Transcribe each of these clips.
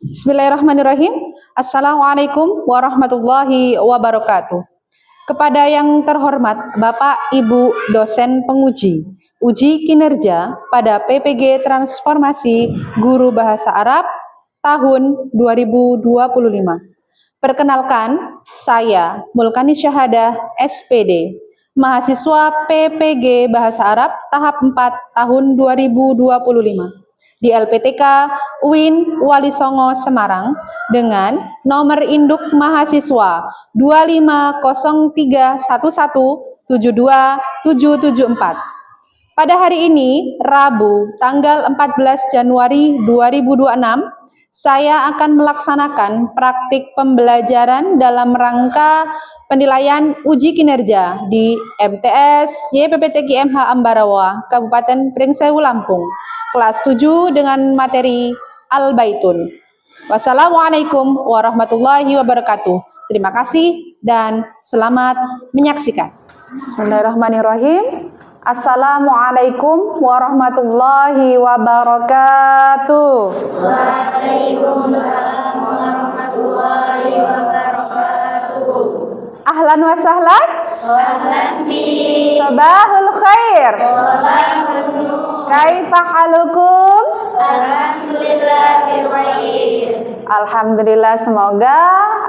Bismillahirrahmanirrahim. Assalamualaikum warahmatullahi wabarakatuh. Kepada yang terhormat Bapak Ibu dosen penguji, uji kinerja pada PPG Transformasi Guru Bahasa Arab tahun 2025. Perkenalkan, saya Mulkani Syahadah SPD, mahasiswa PPG Bahasa Arab tahap 4 tahun 2025 di LPTK UIN Wali Songo Semarang dengan nomor induk mahasiswa 25031172774. Pada hari ini, Rabu, tanggal 14 Januari 2026, saya akan melaksanakan praktik pembelajaran dalam rangka penilaian uji kinerja di MTS YPPT GMH Ambarawa, Kabupaten Pringsewu, Lampung, kelas 7 dengan materi Al-Baitun. Wassalamualaikum warahmatullahi wabarakatuh. Terima kasih dan selamat menyaksikan. Bismillahirrahmanirrahim. Assalamualaikum warahmatullahi wabarakatuh. Waalaikumsalam warahmatullahi wabarakatuh. Ahlan wa sahlan. Ahlan bi. Sabahul khair. Sabahul nur. Kaifa halukum? Alhamdulillah bikhair. Alhamdulillah, semoga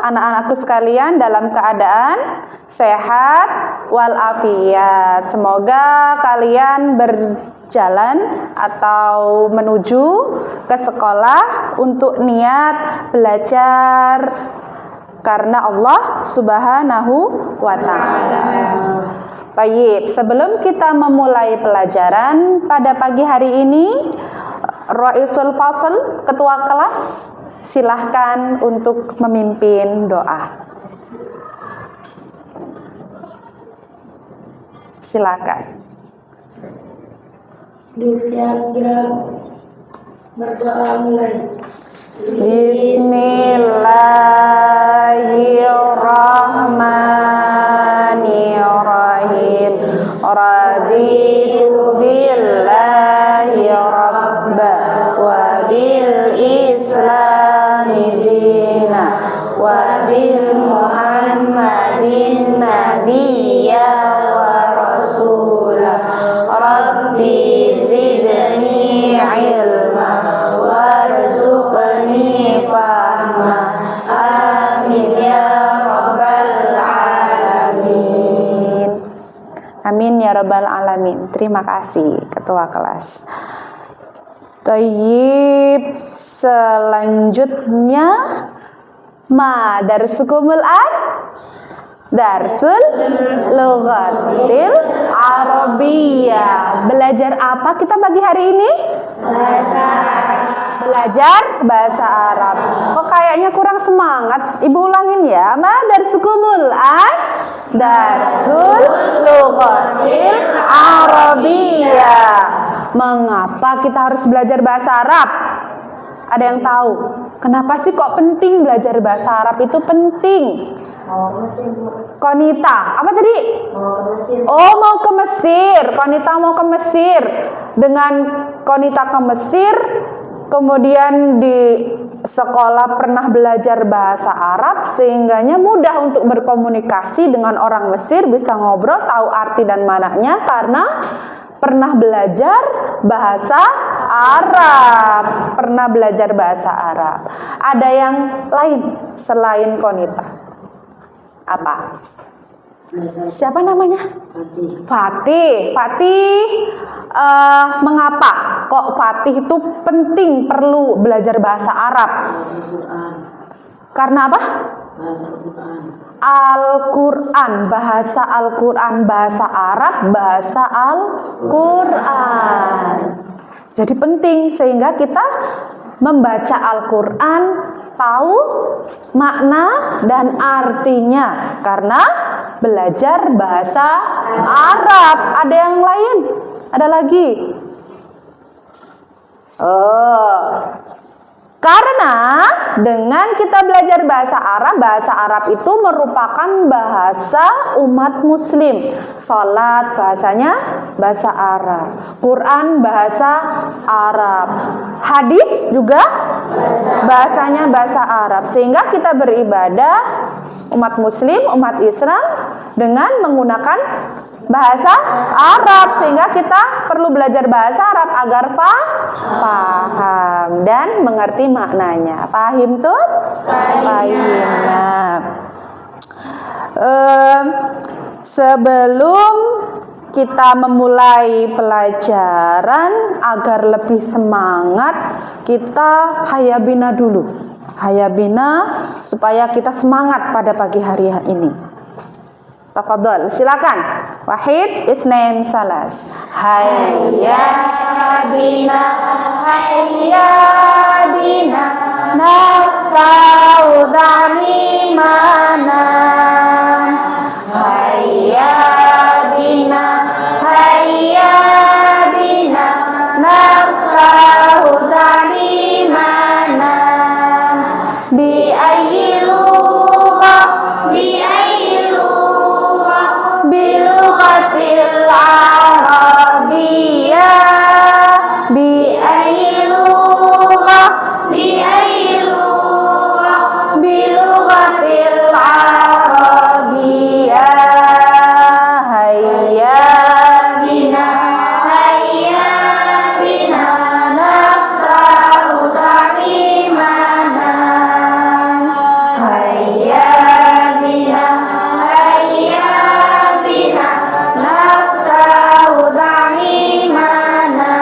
anak-anakku sekalian dalam keadaan sehat walafiat. Semoga kalian berjalan atau menuju ke sekolah untuk niat belajar karena Allah Subhanahu wa ta'ala. Baik, sebelum kita memulai pelajaran pada pagi hari ini, Raisul Fasl, ketua kelas, silahkan untuk memimpin doa. Silakan. Siap gerak. Berdoa mulai. Bismillahirrahmanirrahim. Raditu billahi rabba wa bil islami dina wa bil muhammadin nabiyya wa rasulah. Rabbi zidni ilma warzuqni fahma. Amin ya rabbal alamin. Amin ya rabbal alamin. Terima kasih ketua kelas. Tayyib, selanjutnya darsukumul darsul lughatil arabiyyah. Belajar apa kita pagi hari ini? Bahasa Arab. Belajar bahasa Arab. Kok kayaknya kurang semangat? Ibu ulangin ya. Darsukumul darsul lughatil arabiyyah. Mengapa kita harus belajar bahasa Arab? Ada yang tahu? Kenapa sih kok penting belajar bahasa Arab itu penting? Mau ke Mesir. Konita, apa tadi? Mau ke Mesir. Oh, mau ke Mesir. Konita mau ke Mesir. Dengan Konita ke Mesir, kemudian di sekolah pernah belajar bahasa Arab, sehingganya mudah untuk berkomunikasi dengan orang Mesir, bisa ngobrol, tahu arti dan maknanya karena pernah belajar bahasa Arab. Pernah belajar bahasa Arab. Ada yang lain selain Konita? Apa? Siapa namanya? Fatih. Mengapa kok Fatih itu penting perlu belajar bahasa Arab? Karena apa? Al-Quran, bahasa Al-Quran, bahasa Arab, bahasa Al-Quran. Jadi penting sehingga kita membaca Al-Quran tahu makna dan artinya karena belajar bahasa Arab. Ada yang lain? Ada lagi? Karena dengan kita belajar bahasa Arab itu merupakan bahasa umat muslim. Salat bahasanya bahasa Arab, Quran bahasa Arab, hadis juga Bahasanya bahasa Arab. Sehingga kita beribadah, umat muslim, umat Islam, dengan menggunakan bahasa Arab. Sehingga kita perlu belajar bahasa Arab agar paham dan mengerti maknanya. Pahim tuh? Pahim. Nah, sebelum kita memulai pelajaran agar lebih semangat, kita hayabina dulu. Hayabina supaya kita semangat pada pagi hari ini. Tafadhol, silakan. Wahid, isnain, salas. Hayabina, hayabina, naftau ta'limana. Hayabina, hayabina, naftau ta'limana. Bi ayyi lughah, bi ayyi lughah, bi lughatil arabiyyah, bi ayyi lughah, bi ayyi lughah, bi lughatil arabiyyah. Hayya bina, hayya bina, naftau ta'limana. Hayya bina, hayya bina, naftau ta'limana.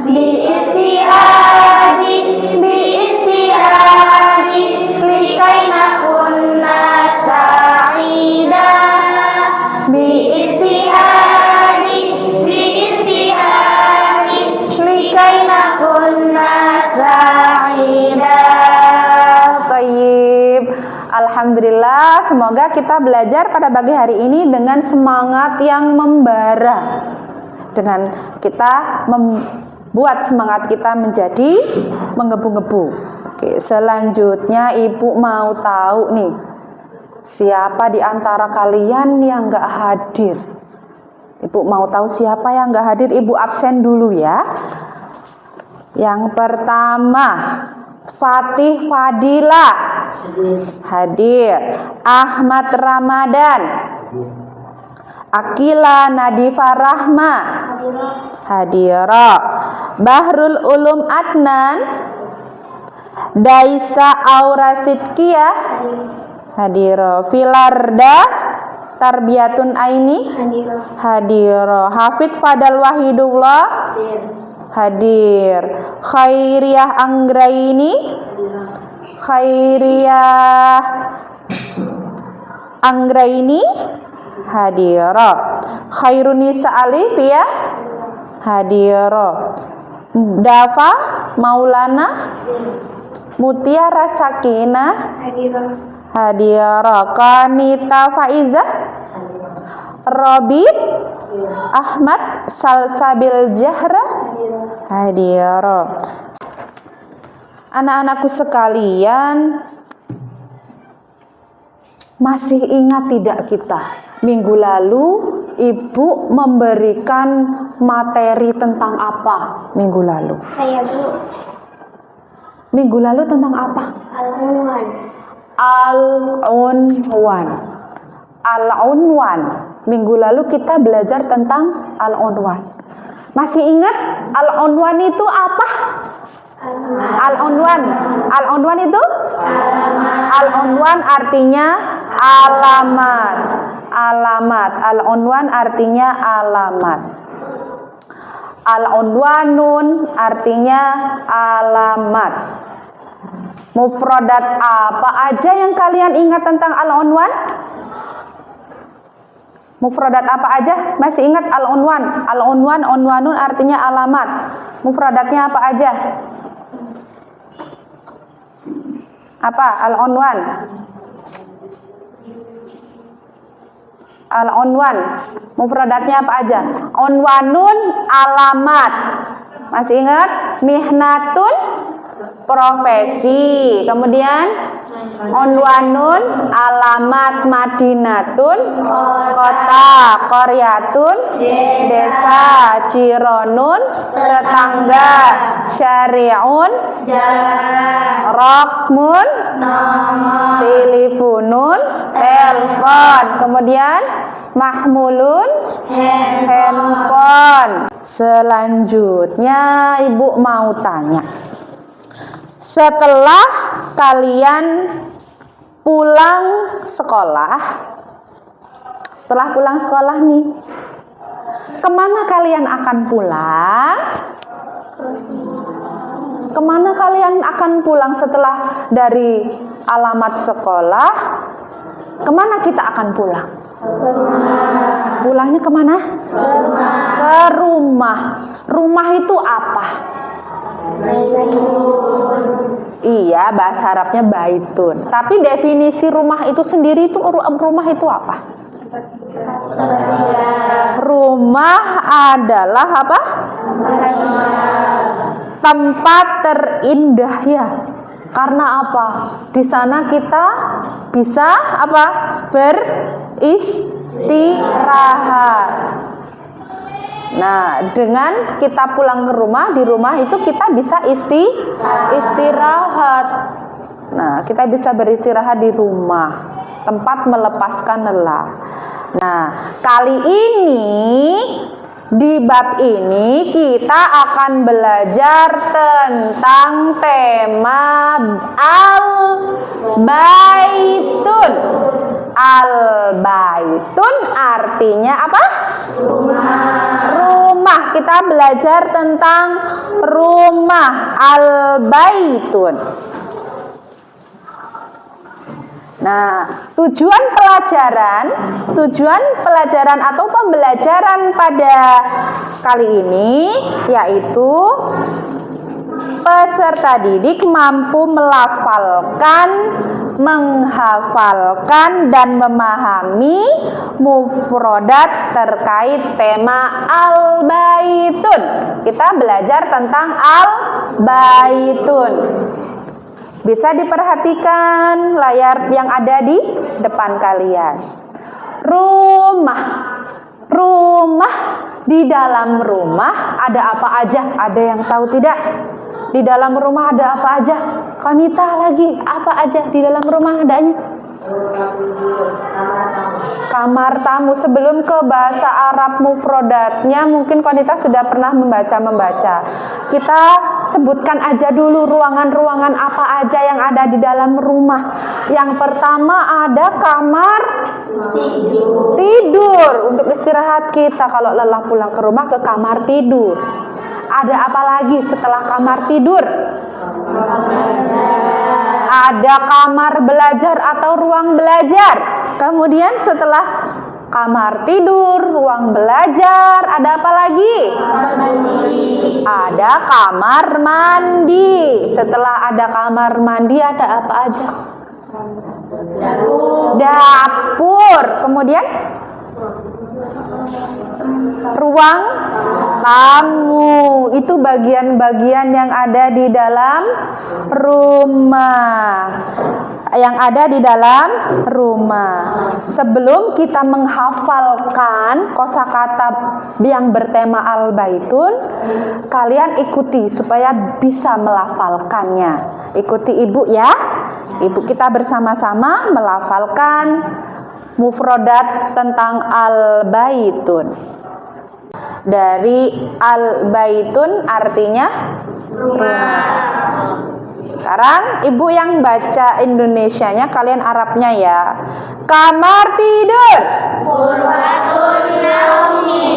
Bi istihadi, likai nakunna sa'ida. Bi istihadi, likai nakunna sa'ida. Tayyib. Alhamdulillah, semoga kita belajar pada pagi hari ini dengan semangat yang membara. Dengan kita membuat semangat kita menjadi menggebu-gebu. Oke, selanjutnya Ibu mau tahu nih, siapa di antara kalian yang gak hadir? Ibu mau tahu siapa yang gak hadir, Ibu absen dulu ya. Yang pertama, Fatih Fadila hadir. Ahmad Ramadan, Akila Nadifa Rahma hadira. Bahrul Ulum Adnan, Daisa Aura Sidkiyah hadira. Filarda Tarbiyatun Aini hadira. Hafid Fadal Wahidullah hadir. Khairiyah Anggraini, Khairiyah Anggraini hadira. Khairunisa Alifiyah hadira. Dafa Maulana Mutiara Sakinah hadira. Kanita Faizah Robit Ahmad Salsabil Jahra hadira. Anak-anakku sekalian, masih ingat tidak kita? Minggu lalu Ibu memberikan materi tentang apa minggu lalu? Saya Bu. Minggu lalu tentang apa? Al-Unwan. Al-Unwan. Al-Unwan. Minggu lalu kita belajar tentang Al-Unwan. Masih ingat Al-Unwan itu apa? Al-Unwan. Al-Unwan itu? Al-Unwan artinya alamat. Alamat. Al-Unwan artinya alamat. Al-Unwanun artinya alamat. Mufradat apa aja yang kalian ingat tentang Al-Unwan? Mufradat apa aja? Masih ingat Al-Unwan? Al-Unwan, unwanun artinya alamat. Mufradatnya apa aja? Apa Al-Unwan? Al-Unwan mufradatnya apa aja? Unwanun alamat. Masih ingat? Mihnatun profesi. Kemudian Unwanun alamat Madinatun kota, Qaryatun desa, Jironun tetangga, Syari'un Rokmun teleponun telepon, kemudian Mahmulun handphone. Selanjutnya ibu mau tanya, setelah kalian pulang sekolah, nih, kemana kalian akan pulang? Kemana kalian akan pulang setelah dari alamat sekolah? Kemana kita akan pulang? Pulangnya kemana? Ke rumah. Rumah itu apa? Iya, bahasa Arabnya baitun. Tapi definisi rumah itu sendiri itu, rumah itu apa? Rumah adalah apa? Tempat terindah ya. Karena apa? Di sana kita bisa apa? Beristirahat. Nah, dengan kita pulang ke rumah, di rumah itu kita bisa istirahat. Nah, kita bisa beristirahat di rumah, tempat melepaskan lelah. Nah, kali ini di bab ini kita akan belajar tentang tema al-baitun. Al-baitun artinya apa? Rumah. Kita belajar tentang rumah, al-baitun. Nah, tujuan pelajaran atau pembelajaran pada kali ini yaitu peserta didik mampu melafalkan, menghafalkan dan memahami mufrodat terkait tema al-baitun. Kita belajar tentang al-baitun. Bisa diperhatikan layar yang ada di depan kalian. Rumah. Di dalam rumah ada apa aja? Ada yang tahu tidak? Di dalam rumah ada apa aja? Konita lagi, apa aja di dalam rumah adanya? Kamar tamu. Sebelum ke bahasa Arab mufrodatnya, mungkin Konita sudah pernah membaca. Kita sebutkan aja dulu ruangan-ruangan apa aja yang ada di dalam rumah. Yang pertama ada kamar tidur untuk istirahat kita. Kalau lelah pulang ke rumah, ke kamar tidur. Ada apa lagi setelah kamar tidur? Ada kamar belajar atau ruang belajar. Kemudian setelah kamar tidur, ruang belajar, ada apa lagi? Ada kamar mandi. Setelah ada kamar mandi, ada apa aja? Dapur. Kemudian ruang tamu. Itu bagian-bagian yang ada di dalam rumah. Sebelum kita menghafalkan kosakata yang bertema al-baitun, kalian ikuti supaya bisa melafalkannya. Ikuti ibu ya. Ibu kita bersama-sama melafalkan mufrodat tentang al-baitun. Dari al-baitun artinya rumah. Sekarang ibu yang baca Indonesianya, kalian Arabnya ya. Kamar tidur. Ghurfatun naumi.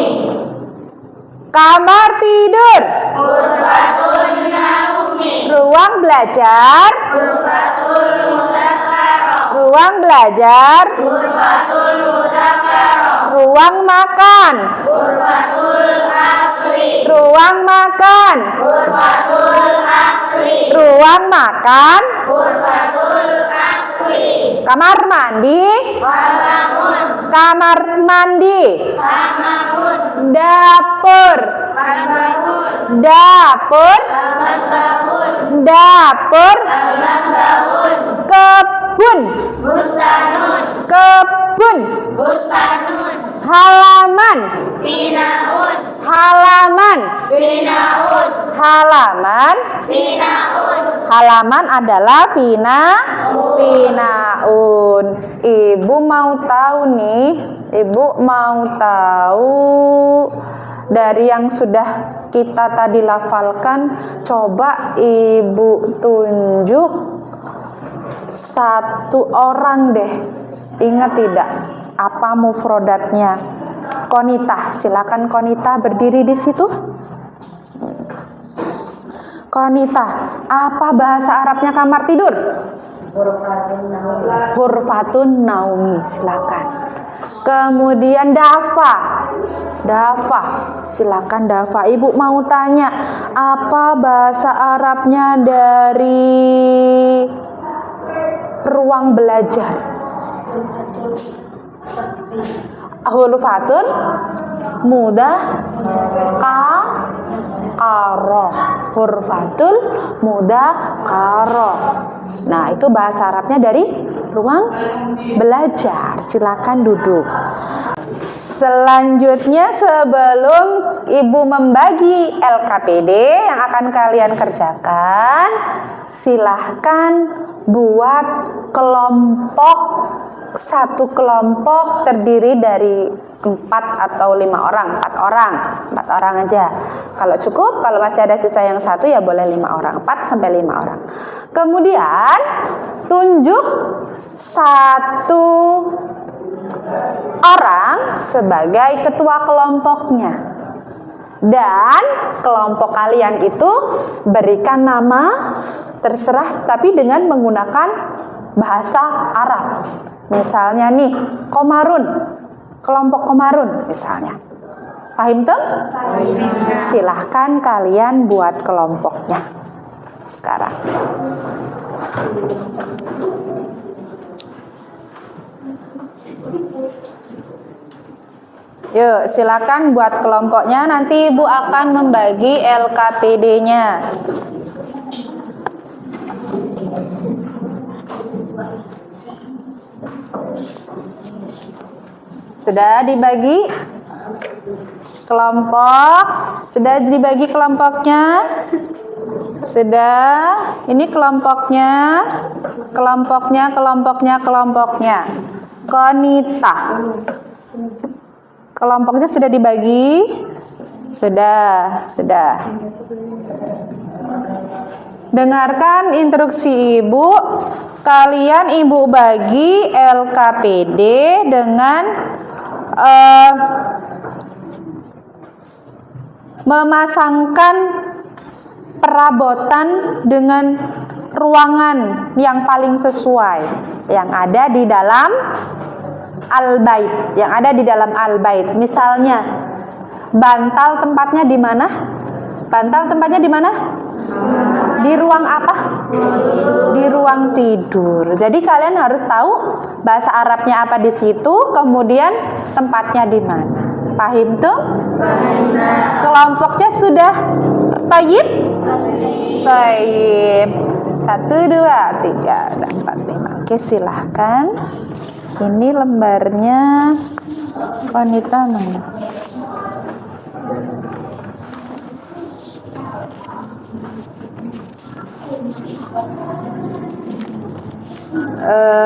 Kamar tidur. Ghurfatun naumi. Ruang belajar. Ghurfatul mudzakkara. Ruang belajar. Ghurfatul mudzakkara. Ruang makan. Ghurfatul akli. Ruang makan. Ghurfatul akli. Ruang makan. Ghurfatul akli. Kamar mandi. Farmakun. Kamar mandi. Farmakun. Dapur. Farmakun. Dapur. Farmakun. Dapur. Farmakun. kebun, bustanun, kebun, bustanun, halaman, finaun, halaman, finaun, halaman. finaun, Halaman adalah finaun. Ibu mau tahu nih, ibu mau tahu dari yang sudah kita tadi lafalkan, coba ibu tunjuk satu orang deh. Ingat tidak apa mufrodatnya? Konita, silakan Konita berdiri di situ. Konita, apa bahasa Arabnya kamar tidur? Hurfatun naumi, silakan. Kemudian dafa, dafa, silakan dafa. Ibu mau tanya, apa bahasa Arabnya dari ruang belajar? Hurfatun mudah karo, hurfatul mudakaro. Nah, itu bahasa Arabnya dari ruang belajar. Silakan duduk. Selanjutnya, sebelum ibu membagi LKPD yang akan kalian kerjakan, silahkan buat kelompok. Satu kelompok terdiri dari 4 atau 5 orang, 4 orang aja. Kalau cukup, kalau masih ada sisa yang 1 ya boleh 5 orang, 4 sampai 5 orang. Kemudian tunjuk 1 orang sebagai ketua kelompoknya. Dan kelompok kalian itu berikan nama terserah tapi dengan menggunakan bahasa Arab. Misalnya nih, Komarun, kelompok Komarun misalnya. Paham tuh? Silahkan kalian buat kelompoknya sekarang. Yuk, silakan buat kelompoknya. Nanti ibu akan membagi LKPD-nya. Sudah dibagi kelompok? Sudah dibagi kelompoknya? Sudah. Ini kelompoknya. Kelompoknya. Konita. Kelompoknya sudah dibagi? Sudah. Dengarkan instruksi ibu. Kalian ibu bagi LKPD dengan memasangkan perabotan dengan ruangan yang paling sesuai yang ada di dalam al-bait, misalnya bantal tempatnya di mana? Di ruang apa? Di ruang tidur. Jadi kalian harus tahu bahasa Arabnya apa di situ, kemudian tempatnya di mana. Paham tuh? Kelompoknya sudah tayyib? Tayyib. 1, 2, 3, 4, 5. Oke, silahkan. Ini lembarnya wanita mana?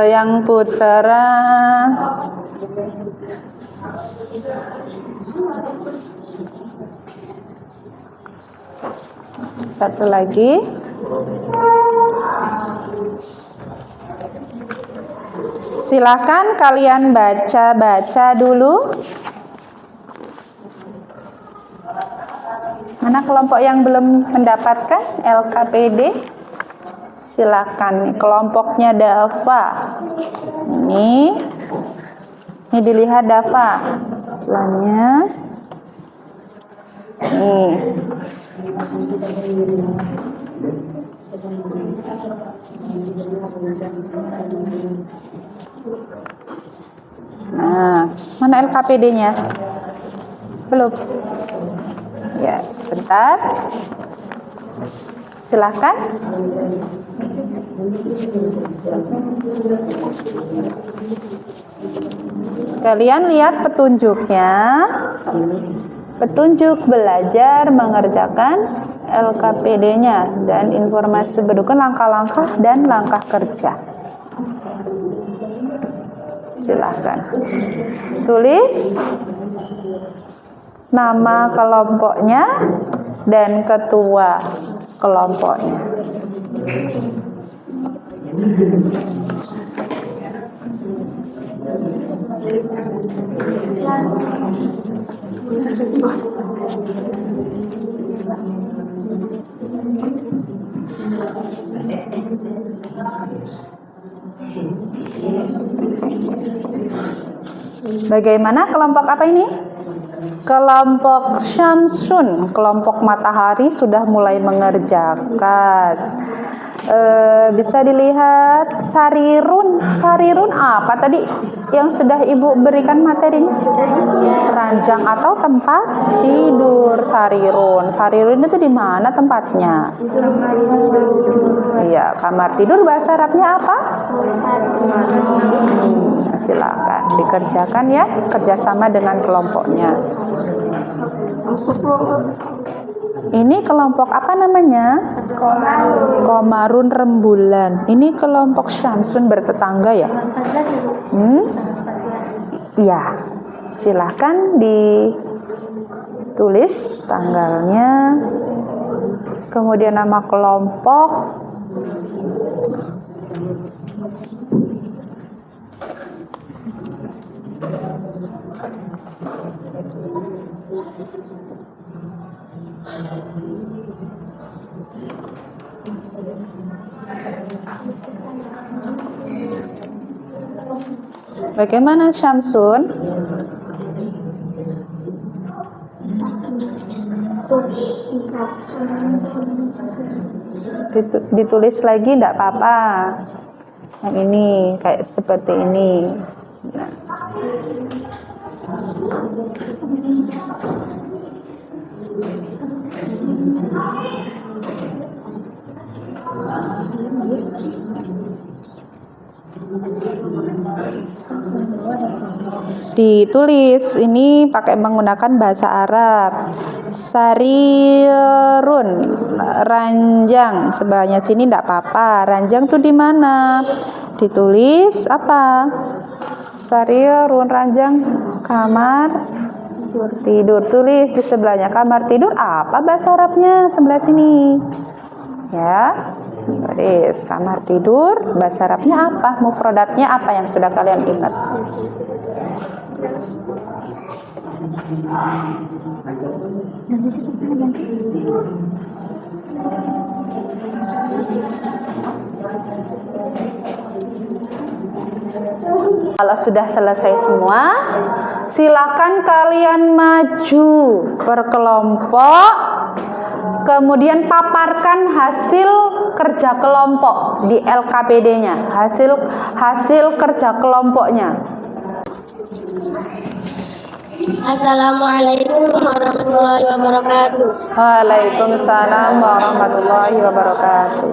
Yang putera. Satu lagi. Silakan kalian baca dulu. Mana kelompok yang belum mendapatkan LKPD? Silakan. Kelompoknya Dafa. Ini dilihat Dafa. Selanjutnya. Nah, mana LKPD-nya? Belum. Ya, sebentar. Silakan. Kalian lihat petunjuknya. Petunjuk belajar mengerjakan LKPD-nya dan informasi berikut langkah-langkah dan langkah kerja. Silahkan tulis nama kelompoknya dan ketua kelompoknya. Bagaimana kelompok apa ini? Kelompok Syamsun, kelompok matahari sudah mulai mengerjakan. Bisa dilihat Sarirun. Sarirun apa tadi yang sudah Ibu berikan materinya? Ranjang atau tempat tidur. Sarirun. Sarirun itu di mana tempatnya? Iya, kamar tidur bahasa Arabnya apa? Silakan dikerjakan ya, kerjasama dengan kelompoknya. Ini kelompok apa namanya? Komarun rembulan. Ini kelompok Syamsun bertetangga ya? Ya, silahkan ditulis tanggalnya, kemudian nama kelompok, bagaimana Syamsun? Ditulis lagi enggak apa-apa. Yang ini kayak seperti ini. Nah. Ditulis ini pakai menggunakan bahasa Arab. Sarirun, ranjang. Sebelahnya sini enggak apa-apa. Ranjang tuh di mana? Ditulis apa? Sarirun, ranjang, kamar tidur. Tulis di sebelahnya kamar tidur apa bahasa Arabnya sebelah sini? Ya. Tulis kamar tidur, bahasa Arabnya apa? Mufradatnya apa yang sudah kalian ingat? Kalau sudah selesai semua, silakan kalian maju per kelompok, kemudian paparkan hasil kerja kelompok di LKPD-nya, hasil kerja kelompoknya. Assalamualaikum warahmatullahi wabarakatuh. Waalaikumsalam warahmatullahi wabarakatuh.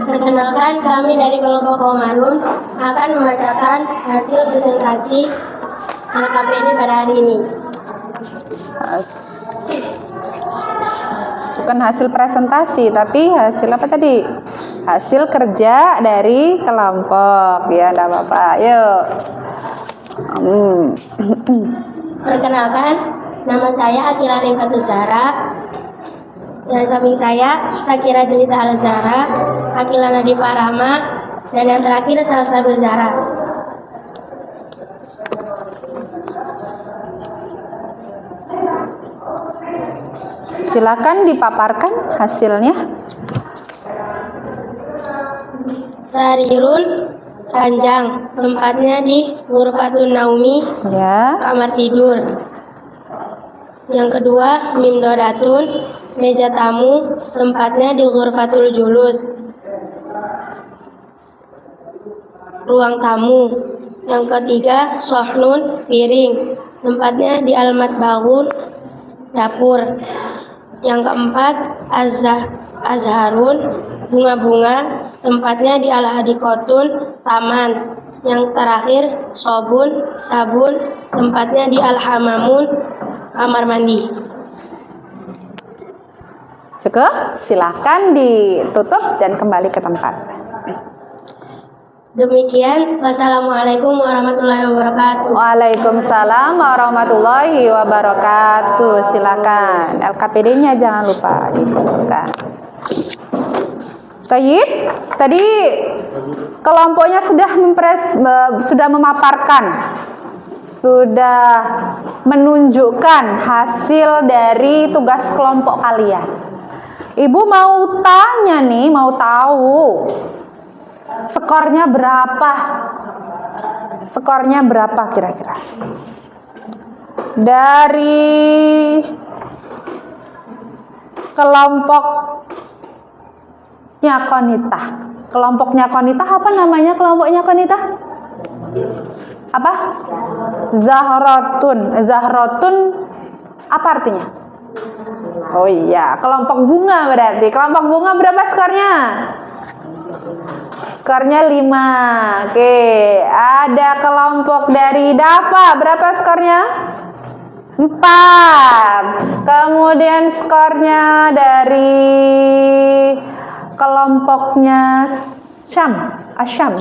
Perkenalkan, kami dari kelompok Komarun akan membacakan hasil presentasi LKPD pada hari ini. Bukan hasil presentasi, tapi hasil apa tadi? Hasil kerja dari kelompok. Ya, enggak apa-apa. Yuk. Perkenalkan, nama saya Akila Rifatus Zahra. Yang samping saya, Sakira Jelita Al-Zahra, Akila Nadifah Rahma, dan yang terakhir Salsabil Zahra. Silakan dipaparkan hasilnya. Sarirun, ranjang, tempatnya di Ghurfatun Naumi, Ya. kamar tidur. Yang kedua, Mimdodatun, meja tamu, tempatnya di Ghurfatul Julus, ruang tamu. Yang ketiga, Sohnun, piring, tempatnya di Al-Matbahun, dapur. Yang keempat, Azharun, bunga-bunga, tempatnya di Al-Hadiqotun, taman. Yang terakhir sobun, sabun, tempatnya di Al-Hamamun, kamar mandi. Cukup, silakan ditutup dan kembali ke tempat. Demikian, wassalamualaikum warahmatullahi wabarakatuh. Waalaikumsalam warahmatullahi wabarakatuh. Silakan. LKPD-nya jangan lupa dikumpulkan. Tayyib, tadi kelompoknya sudah memaparkan, sudah menunjukkan hasil dari tugas kelompok kalian. Ibu mau tanya nih, mau tahu skornya berapa? Skornya berapa kira-kira? Dari kelompoknya Konita. Kelompoknya Konita apa namanya kelompoknya Konita? Apa? Zahratun. Zahratun apa artinya? Oh iya, kelompok bunga berarti. Kelompok bunga berapa skornya? Skornya 5. Oke, ada kelompok dari Dafa, berapa skornya? 4. Kemudian skornya dari kelompoknya Asyam,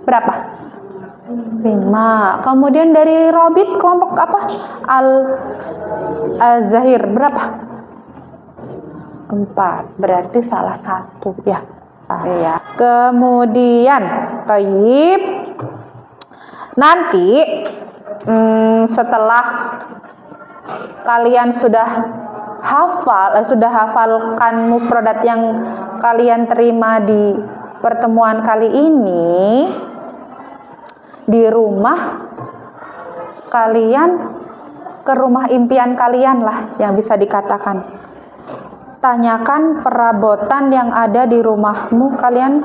berapa? 5. Kemudian dari Robit, kelompok apa? Al-Zahir, berapa? 4. Berarti salah satu ya. Ya. Kemudian Tayyib, nanti setelah kalian sudah hafalkan mufradat yang kalian terima di pertemuan kali ini, di rumah kalian, ke rumah impian kalian lah yang bisa dikatakan. Tanyakan perabotan yang ada di rumahmu. Kalian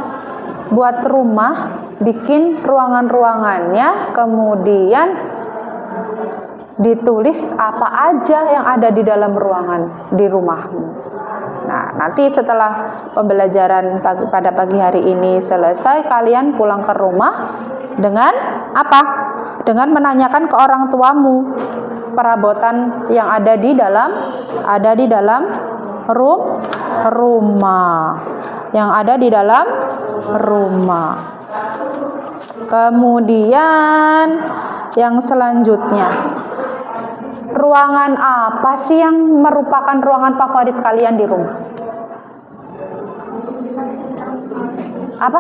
buat rumah, bikin ruangan-ruangannya, kemudian ditulis apa aja yang ada di dalam ruangan di rumahmu. Nah, nanti setelah pembelajaran pada pagi hari ini selesai, kalian pulang ke rumah dengan apa? Dengan menanyakan ke orang tuamu perabotan yang ada di dalam rumah, yang ada di dalam rumah. Kemudian yang selanjutnya, ruangan apa sih yang merupakan ruangan favorit kalian di rumah? Apa?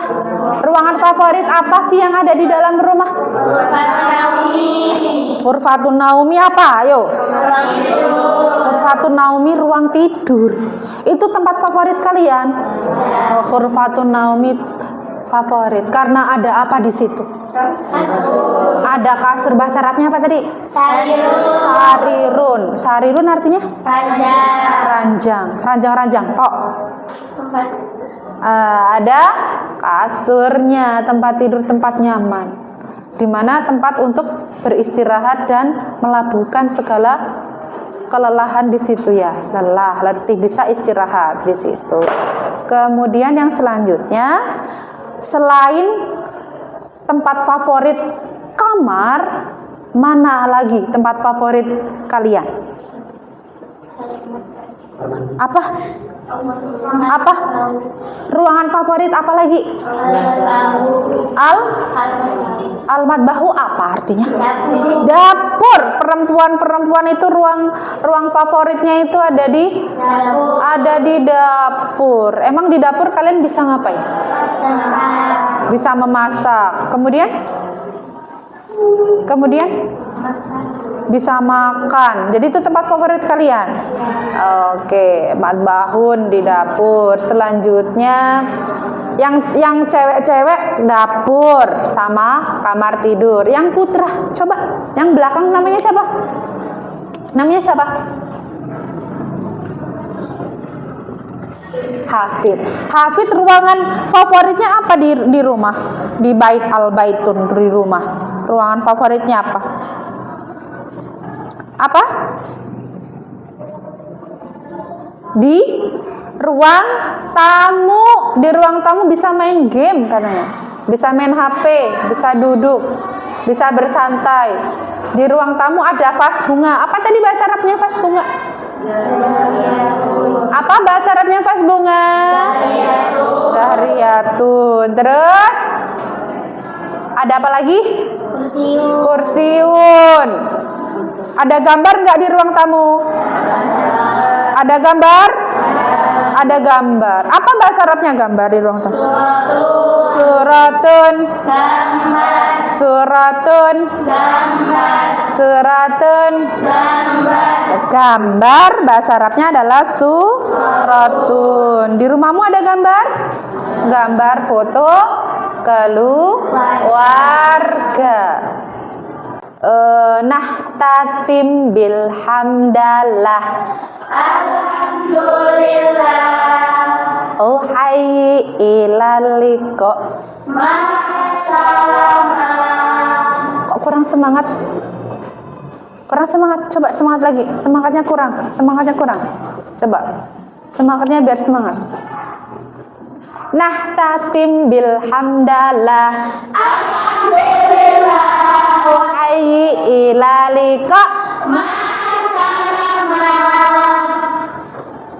Ruangan favorit apa sih yang ada di dalam rumah? Ghurfatun Naumi apa? Ayo. Ghurfatun Naumi, ruang tidur. Itu tempat favorit kalian? Oh, Ghurfatun Naumi favorit karena ada apa di situ? Ada kasur. Bahasa Arabnya apa tadi? Sarirun. Sarirun artinya? Ranjang. Tok. Ada kasurnya, tempat tidur, tempat nyaman, di mana tempat untuk beristirahat dan melabuhkan segala kelelahan di situ ya. Letih, bisa istirahat di situ. Kemudian yang selanjutnya, selain tempat favorit kamar, mana lagi tempat favorit kalian? Apa? Ruangan favorit apa lagi? Al-madbahu apa artinya? Dapur. Perempuan itu ruang favoritnya itu ada di dapur. Emang di dapur kalian bisa ngapain? Bisa memasak. Kemudian bisa makan. Jadi itu tempat favorit kalian. Oke, madbahun di dapur. Selanjutnya yang cewek-cewek dapur sama kamar tidur. Yang putra, coba yang belakang namanya siapa? Hafid ruangan favoritnya apa di rumah? Di bait al-baitun, di rumah. Ruangan favoritnya apa? Di ruang tamu. Di ruang tamu bisa main game katanya. Bisa main HP, bisa duduk, bisa bersantai. Di ruang tamu ada vas bunga. Apa tadi bahasa Arabnya vas bunga? Apa bahasa Arabnya vas bunga? Zahriyatun. Terus ada apa lagi? Kursiun. Ada gambar nggak di ruang tamu? Ada gambar? Ada gambar. Apa bahasa Arabnya gambar di ruang tamu? Suratun. Suratun. Suratun. Gambar bahasa Arabnya adalah suratun. Di rumahmu ada gambar? Gambar foto keluarga. Nahtatim bil hamdalah. Alhamdulillah. Oh hayyi ilal liqa. Kok kurang semangat? Kurang semangat. Coba semangat lagi. Semangatnya kurang. Semangatnya kurang. Coba. Semangatnya biar semangat. Nahtatim bil hamdalah. Alhamdulillah. Wa hayyi ila liqa.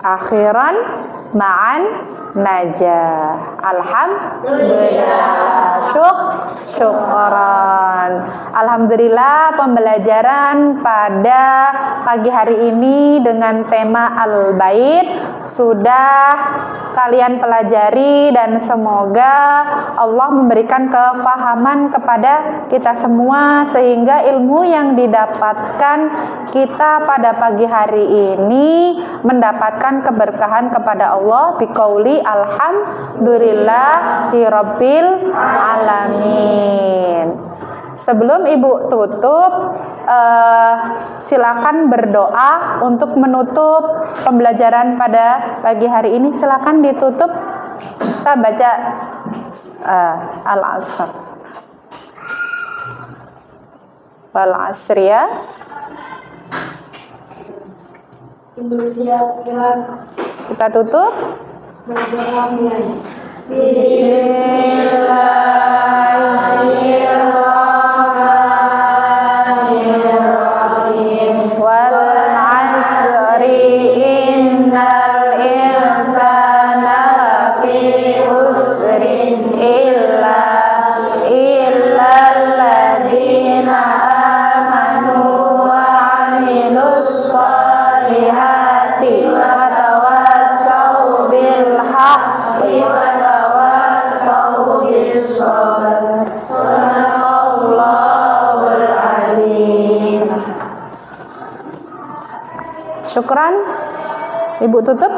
Akhiran ma'an najah. Alhamdulillah. Syukran. Alhamdulillah, pembelajaran pada pagi hari ini dengan tema Al-Bait sudah kalian pelajari, dan semoga Allah memberikan kefahaman kepada kita semua sehingga ilmu yang didapatkan kita pada pagi hari ini mendapatkan keberkahan kepada Allah biqauli alhamdulillahirabbil alamin. Sebelum Ibu tutup, silakan berdoa untuk menutup pembelajaran pada pagi hari ini. Silakan ditutup. Kita baca Al-Asr. Wal asri ya. Kita tutup. Bismillahirrahmanirrahim. Wal asri innal insana lafi khusrin illalladzina amanu wa amilus solihati wa tawassaw bil haqqi wa tawassaw bis sabr. Sadaqallahul adzim. Syukran. Ibu tutup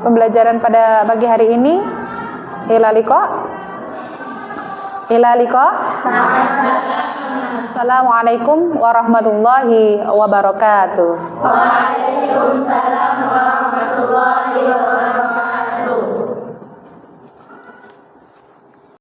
pembelajaran pada pagi hari ini. Ila liqa. Assalamualaikum warahmatullahi wabarakatuh. Waalaikumsalam warahmatullahi wabarakatuh.